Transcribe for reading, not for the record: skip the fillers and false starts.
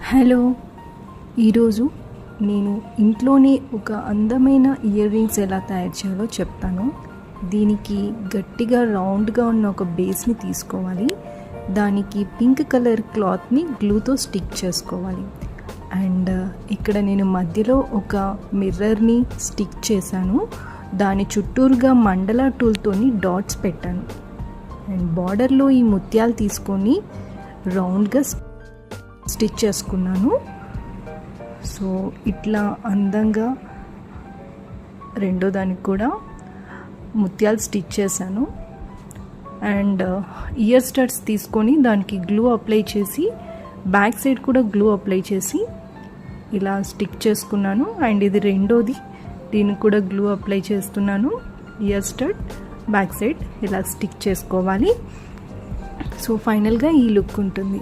Hello, ఈరోజు నేను ఇంట్లోనే ఒక అందమైన ఇయర్ రింగ్స్ ఎలా తయారు చేయాలో చెప్తాను. దీనికి గట్టిగా రౌండ్గా ఉన్న ఒక బేస్ని తీసుకోవాలి. దానికి పింక్ కలర్ క్లాత్ని గ్లూతో స్టిక్ చేసుకోవాలి. అండ్ ఇక్కడ నేను మధ్యలో ఒక మిర్రర్ని స్టిక్ చేశాను. దాని చుట్టూరుగా మండలా టూల్తోని డాట్స్ పెట్టాను. అండ్ బార్డర్లో ఈ ముత్యాలు తీసుకొని రౌండ్గా స్టిచ్ చేసుకున్నాను. సో ఇట్లా అందంగా రెండో దానికి కూడా ముత్యాలు స్టిచ్ చేశాను. అండ్ ఇయర్ స్టడ్స్ తీసుకొని దానికి గ్లూ అప్లై చేసి బ్యాక్ సైడ్ కూడా గ్లూ అప్లై చేసి ఇలా స్టిక్ చేసుకున్నాను. అండ్ ఇది రెండోది, దీనికి కూడా గ్లూ అప్లై చేస్తున్నాను. ఇయర్ స్టడ్ బ్యాక్ సైడ్ ఇలా స్టిక్ చేసుకోవాలి. సో ఫైనల్గా ఈ లుక్ ఉంటుంది.